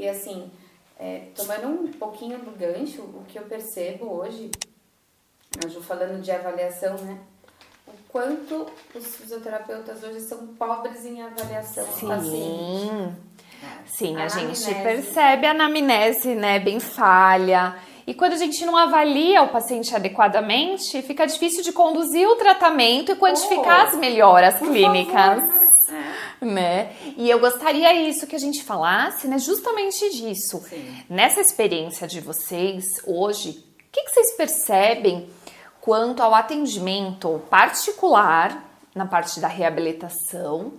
E assim, tomando um pouquinho do gancho, o que eu percebo hoje, a Ju falando de avaliação, né? O quanto os fisioterapeutas hoje são pobres em avaliação do paciente. Sim, a gente Anamnese. percebe a anamnese, né, bem falha. E quando a gente não avalia o paciente adequadamente, fica difícil de conduzir o tratamento e quantificar as melhoras clínicas. Favor, Né? E eu gostaria isso que a gente falasse, né, justamente disso. Sim. Nessa experiência de vocês hoje, o que vocês percebem quanto ao atendimento particular na parte da reabilitação?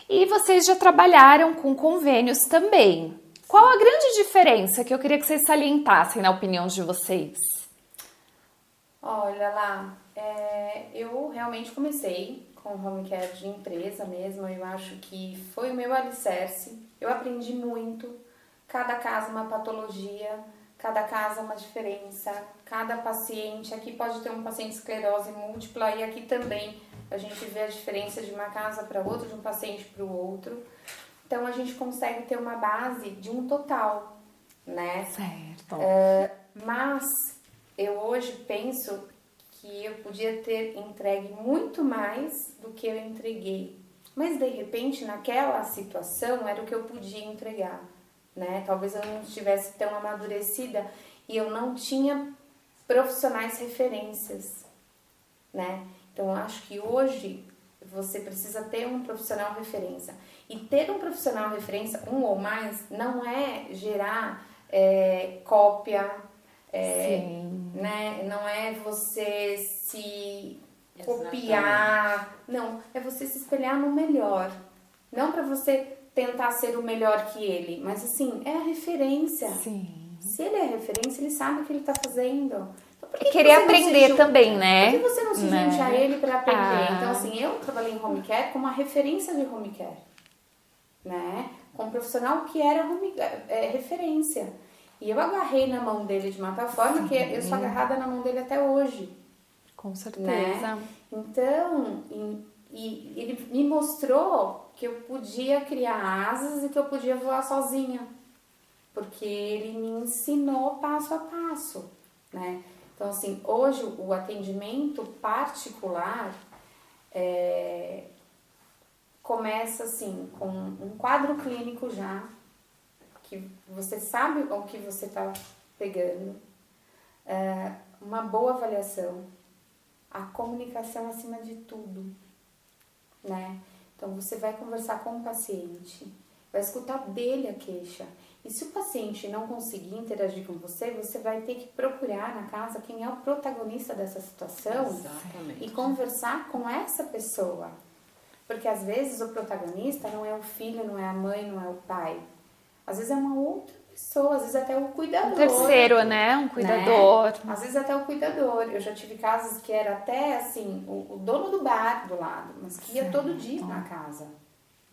E vocês já trabalharam com convênios também. Qual a grande diferença que eu queria que vocês salientassem na opinião de vocês? Olha lá, eu realmente comecei com home care de empresa mesmo, eu acho que foi o meu alicerce, eu aprendi muito, cada caso uma patologia, cada caso uma diferença, cada paciente, aqui pode ter um paciente esclerose múltipla e aqui também a gente vê a diferença de uma casa para outra, de um paciente para o outro, então a gente consegue ter uma base de um total, né? Certo. Mas eu hoje penso que eu podia ter entregue muito mais do que eu entreguei. Mas de repente, naquela situação, era o que eu podia entregar, né? Talvez eu não estivesse tão amadurecida e eu não tinha profissionais referências, né? Então, eu acho que hoje você precisa ter um profissional referência. E ter um profissional referência, um ou mais, não é gerar cópia, né? Não é você se copiar, não, é você se espelhar no melhor. Não para você tentar ser o melhor que ele, mas assim, é a referência. Sim. Se ele é a referência, ele sabe o que ele está fazendo. Então, por que Querer você não se aprender também, né? Por que você não se junte a ele para aprender? Então, Ah. assim, eu trabalhei em home care como uma referência de home care, né? Com um profissional que era referência. E eu agarrei na mão dele de uma tal forma que eu sou agarrada na mão dele até hoje. Com certeza. Né? Então, e ele me mostrou que eu podia criar asas e que eu podia voar sozinha. Porque ele me ensinou passo a passo, né? Então, assim, hoje o atendimento particular começa, assim, com um quadro clínico já, que você sabe o que você está pegando, uma boa avaliação, a comunicação acima de tudo, né? Então, você vai conversar com o paciente, vai escutar dele a queixa. E se o paciente não conseguir interagir com você, você vai ter que procurar na casa quem é o protagonista dessa situação. Exatamente. E conversar com essa pessoa. Porque às vezes o protagonista não é o filho, não é a mãe, não é o pai. Às vezes é uma outra pessoa, às vezes até o cuidador. Um terceiro, né? Um cuidador. Né? Às vezes até o cuidador. Eu já tive casos que era até assim, o dono do bar do lado, mas que ia todo dia na casa,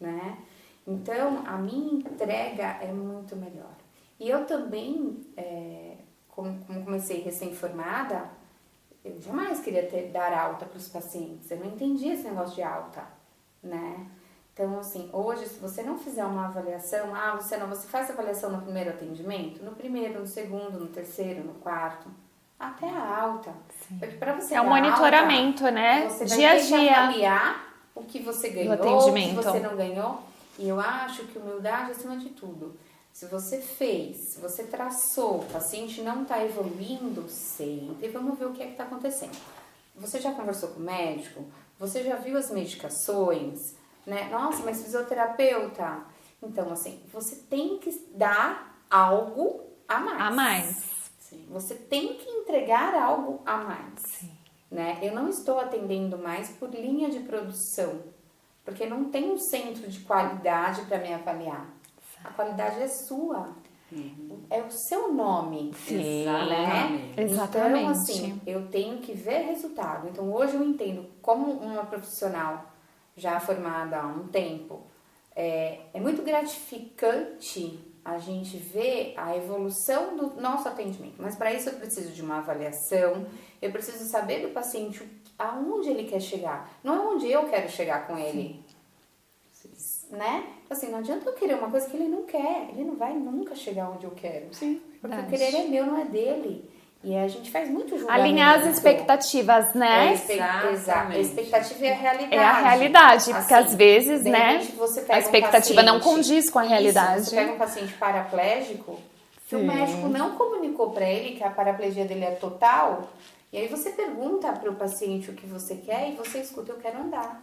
né? Então, a minha entrega é muito melhor. E eu também, como comecei recém-formada, eu jamais queria dar alta para os pacientes. Eu não entendia esse negócio de alta, né? Então, assim, hoje, se você não fizer uma avaliação, você faz avaliação no primeiro atendimento? No primeiro, no segundo, no terceiro, no quarto, até a alta. Sim. Porque para você É um dar monitoramento, alta, né? você vai Dia a ter que dia. avaliar o que você ganhou, o que você não ganhou. E eu acho que humildade acima de tudo. Se você fez, se você traçou, o paciente não está evoluindo, senta e vamos ver o que é que está acontecendo. Você já conversou com o médico? Você já viu as medicações? Né? Nossa, mas fisioterapeuta? Então, assim, você tem que dar algo a mais. A mais. Sim. Você tem que entregar algo a mais. Sim. Né? Eu não estou atendendo mais por linha de produção, porque não tem um centro de qualidade para me avaliar. A qualidade é sua. É o seu nome. Sim, né? exatamente. Então, assim, eu tenho que ver resultado. Então, hoje eu entendo como uma profissional já formada há um tempo, é muito gratificante a gente ver a evolução do nosso atendimento. Mas para isso eu preciso de uma avaliação, eu preciso saber do paciente aonde ele quer chegar. Não é onde eu quero chegar com ele. né? Assim, não adianta eu querer uma coisa que ele não quer. Ele não vai nunca chegar onde eu quero. Sim, porque verdade. o querer é meu, não é dele. E a gente faz muito julgamento. Alinhar as expectativas, né? Exato. A expectativa é a realidade. É a realidade, porque assim, às vezes, de né, repente você pega a expectativa um não paciente, condiz com a realidade. Você pega um paciente paraplégico, que o médico não comunicou para ele que a paraplegia dele é total, e aí você pergunta para o paciente o que você quer e você escuta, eu quero andar.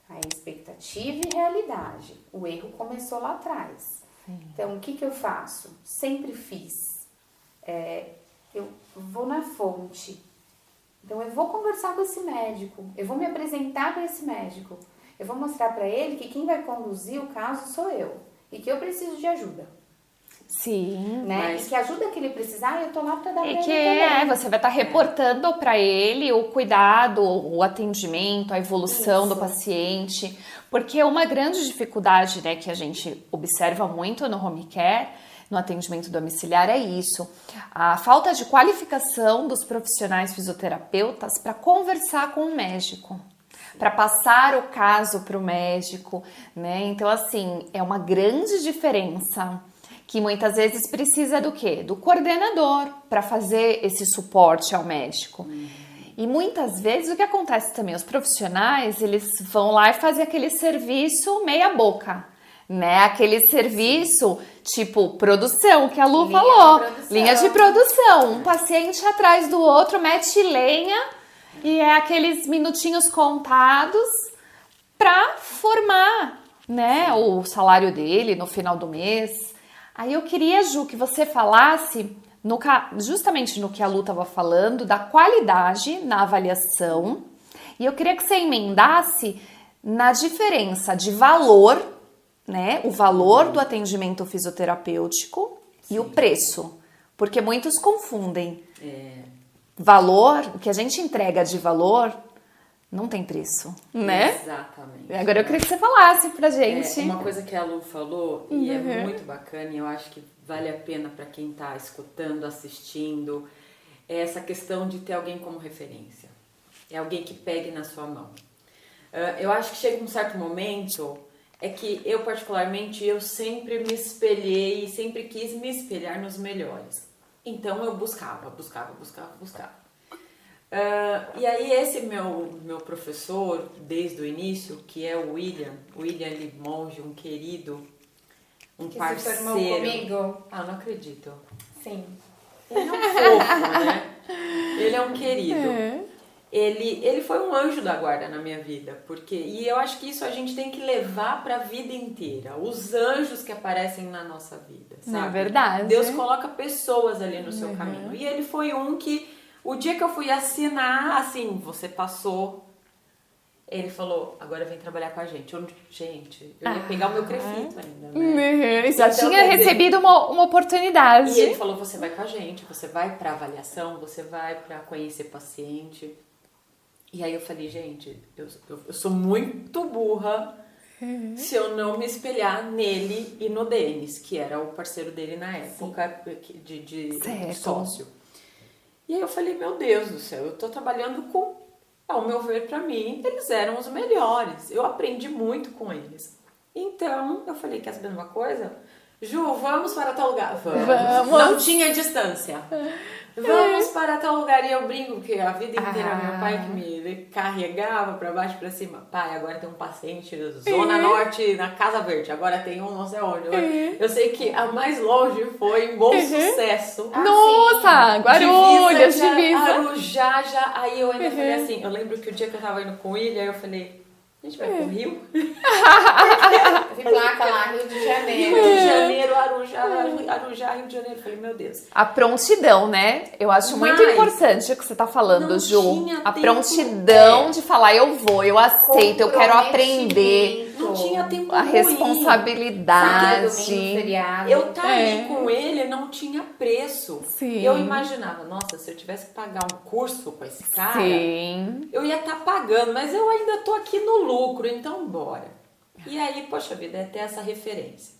A expectativa e realidade. O erro começou lá atrás. Então, o que eu faço? Sempre fiz. Eu vou na fonte. Então, eu vou conversar com esse médico. Eu vou me apresentar para esse médico. Eu vou mostrar para ele que quem vai conduzir o caso sou eu. E que eu preciso de ajuda. Sim. Né? E que a ajuda que ele precisar, eu tô lá para dar para ele que também. você vai estar reportando para ele o cuidado, o atendimento, a evolução do paciente. Porque uma grande dificuldade, né, que a gente observa muito no home care, no atendimento domiciliar, é isso. A falta de qualificação dos profissionais fisioterapeutas para conversar com o médico, para passar o caso para o médico, né? Então, assim, é uma grande diferença que muitas vezes precisa do quê? Do coordenador para fazer esse suporte ao médico. E muitas vezes o que acontece também, os profissionais, eles vão lá e fazem aquele serviço meia boca, né? Aquele serviço tipo produção, que a Lu falou. Linha de produção. Um paciente atrás do outro, mete lenha e é aqueles minutinhos contados para formar, né, o salário dele no final do mês. Aí eu queria, Ju, que você falasse justamente no que a Lu estava falando, da qualidade na avaliação. E eu queria que você emendasse na diferença de valor, né? O valor do atendimento fisioterapêutico e o preço. Porque muitos confundem. Valor, o que a gente entrega de valor, não tem preço, né? Exatamente. Agora eu queria que você falasse pra gente. Uma coisa que a Lu falou, e é muito bacana, e eu acho que vale a pena para quem está escutando, assistindo, é essa questão de ter alguém como referência. É alguém que pegue na sua mão. Eu acho que chega um certo momento, é que eu particularmente, eu sempre me espelhei, sempre quis me espelhar nos melhores. Então eu buscava. E aí esse meu professor, desde o início, que é o William Limonge, um querido, um que parceiro. se formou comigo? Ah, não acredito. Sim. Ele é um fofo, né? Ele é um querido. Ele foi um anjo da guarda na minha vida, e eu acho que isso a gente tem que levar para a vida inteira. Os anjos que aparecem na nossa vida, sabe? É verdade. Deus coloca pessoas ali no seu caminho. E ele foi um que, o dia que eu fui assinar, assim, você passou, ele falou, agora vem trabalhar com a gente. Eu ia pegar o meu crefito ainda, né? Já Então, tinha recebido uma oportunidade. E ele falou, você vai com a gente, você vai para avaliação, você vai para conhecer paciente. E aí eu falei, gente, eu sou muito burra se eu não me espelhar nele e no Denis, que era o parceiro dele na época de sócio. E aí eu falei, meu Deus do céu, eu tô trabalhando com, ao meu ver, pra mim, eles eram os melhores. Eu aprendi muito com eles. Então, eu falei, quer saber uma coisa? Ju, vamos para tal lugar. Vamos. Não tinha distância. Vamos para tal lugar. E eu brinco que a vida inteira meu pai que me carregava pra baixo e pra cima. Pai, agora tem um paciente na Zona Norte, na Casa Verde. Agora tem um não sei onde. Eu sei que a mais longe foi em Bom Sucesso. Nossa, Guarulhos, divisa. Arujá, já. Aí eu ainda falei assim, eu lembro que o dia que eu tava indo com ele, aí eu falei, a gente vai pro Rio? Vi placa lá, Rio de Janeiro. Rio de Janeiro, Arujá, Rio de Janeiro. Eu falei, meu Deus. A prontidão, né? Eu acho muito importante o que você tá falando, Ju. A prontidão de falar, eu vou, eu aceito, eu quero aprender. Não tinha tempo A ruim. responsabilidade. Eu estar ali com ele não tinha preço. Sim. Eu imaginava, nossa, se eu tivesse que pagar um curso com esse cara, Sim. eu ia estar pagando, mas eu ainda tô aqui no lucro, então bora. E aí, poxa vida, é ter essa referência.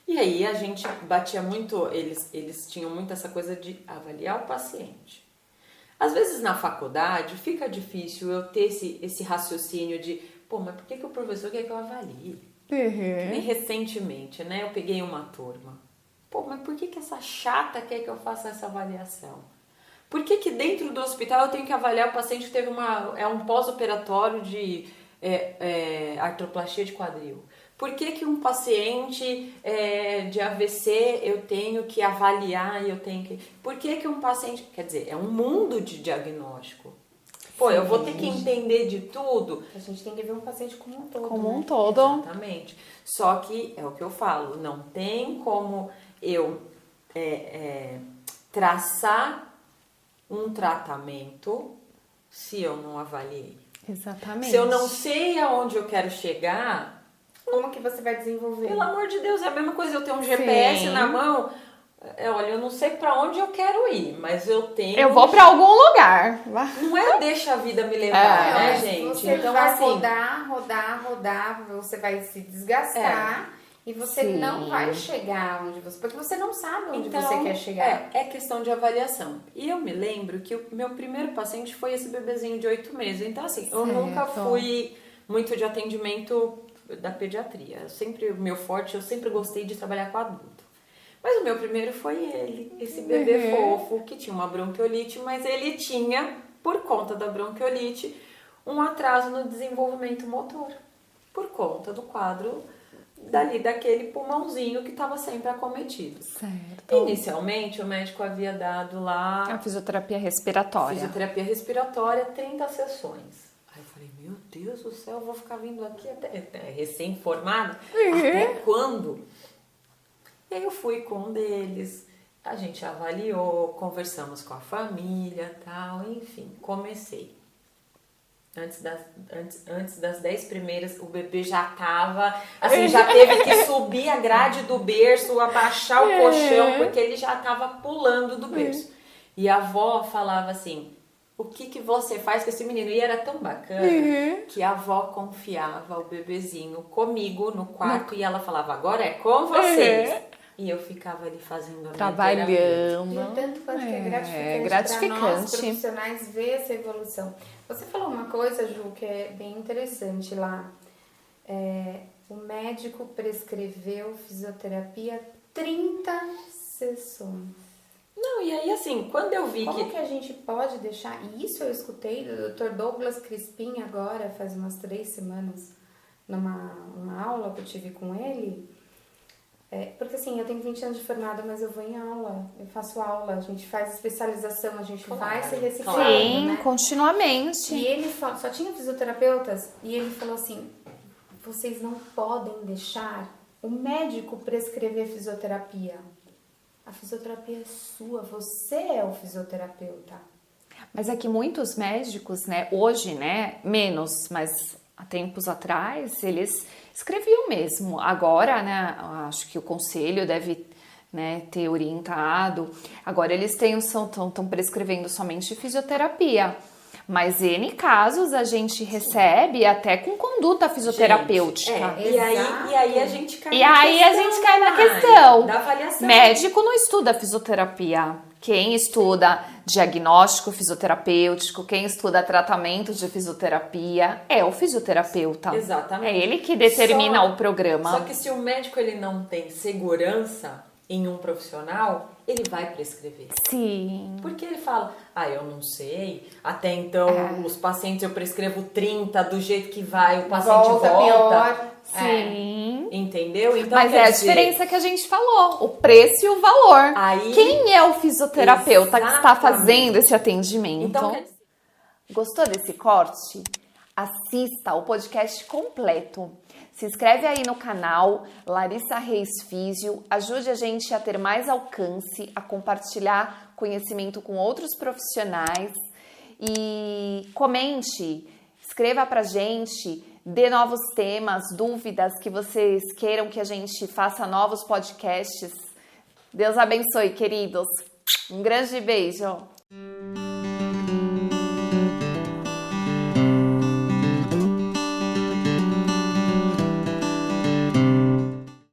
E aí a gente batia muito, eles tinham muito essa coisa de avaliar o paciente. Às vezes na faculdade fica difícil eu ter esse raciocínio de, Pô, mas por que o professor quer que eu avalie? Nem recentemente, né? Eu peguei uma turma. Pô, mas por que essa chata quer que eu faça essa avaliação? Por que dentro do hospital eu tenho que avaliar o paciente que teve um pós-operatório de artroplastia de quadril? Por que um paciente de AVC eu tenho que avaliar e eu tenho que... Por que um paciente... Quer dizer, é um mundo de diagnóstico. Pô, eu vou ter que entender de tudo. A gente tem que ver um paciente como um todo. Como né? um todo. Exatamente. Só que é o que eu falo, não tem como eu traçar um tratamento se eu não avaliei. Exatamente. Se eu não sei aonde eu quero chegar, Como que você vai desenvolver? pelo amor de Deus, é a mesma coisa eu ter um GPS na mão. Olha, eu não sei pra onde eu quero ir, mas eu tenho... Eu vou pra algum lugar. Não é deixa a vida me levar, né, mas gente? Você Então, vai assim... rodar, você vai se desgastar e você não vai chegar onde você... Porque você não sabe onde você quer chegar. É questão de avaliação. E eu me lembro que o meu primeiro paciente foi esse bebezinho de 8 meses. Então, assim, eu nunca fui muito de atendimento da pediatria. O meu forte, eu sempre gostei de trabalhar com adulto. Mas o meu primeiro foi ele, esse bebê fofo, que tinha uma bronquiolite, mas ele tinha, por conta da bronquiolite, um atraso no desenvolvimento motor. Por conta do quadro daquele pulmãozinho que estava sempre acometido. Certo. Inicialmente, o médico havia dado lá... A fisioterapia respiratória. Fisioterapia respiratória, 30 sessões. Aí eu falei, meu Deus do céu, eu vou ficar vindo aqui até recém-formada? Até quando? E aí eu fui com um deles, a gente avaliou, conversamos com a família, tal, enfim, comecei. Antes das 10 primeiras, o bebê já tava, assim, já teve que subir a grade do berço, abaixar o colchão, porque ele já tava pulando do berço. E a avó falava assim, o que você faz com esse menino? E era tão bacana que a avó confiava o bebezinho comigo no quarto e ela falava, agora é com vocês. E eu ficava ali fazendo a minha trabalhando. E o tanto quanto que é gratificante para nós profissionais ver essa evolução. Você falou uma coisa, Ju, que é bem interessante lá. O médico prescreveu fisioterapia 30 sessões. Não, e aí assim, quando eu vi Como que a gente pode deixar... E isso eu escutei do Dr. Douglas Crispim agora, faz umas 3 semanas, numa aula que eu tive com ele. Porque assim, eu tenho 20 anos de formada, mas eu vou em aula, eu faço aula, a gente faz especialização, a gente vai se reciclando, Sim, né? continuamente. E ele só tinha fisioterapeutas, e ele falou assim, vocês não podem deixar o médico prescrever fisioterapia. A fisioterapia é sua, você é o fisioterapeuta. Mas é que muitos médicos, né, hoje, né, menos, mas há tempos atrás, eles escreviam mesmo. Agora, né, acho que o conselho deve, né, ter orientado. Agora eles estão prescrevendo somente fisioterapia. Mas N casos a gente recebe até com conduta fisioterapêutica. E aí a gente cai na questão. Da avaliação. Médico não estuda fisioterapia. Quem estuda diagnóstico fisioterapêutico, quem estuda tratamento de fisioterapia é o fisioterapeuta. Exatamente. É ele que determina o programa. Só que se o médico ele não tem segurança em um profissional, ele vai prescrever. Sim. Porque ele fala, eu não sei, até então os pacientes eu prescrevo 30 do jeito que vai, o paciente volta. Pior. Sim. Entendeu? Então, mas é a diferença que a gente falou, o preço e o valor. Quem é o fisioterapeuta que está fazendo esse atendimento? Então, gostou desse corte? Assista o podcast completo. Se inscreve aí no canal Larissa Reis Físio, ajude a gente a ter mais alcance, a compartilhar conhecimento com outros profissionais e comente, escreva pra gente, dê novos temas, dúvidas que vocês queiram que a gente faça novos podcasts. Deus abençoe, queridos. Um grande beijo.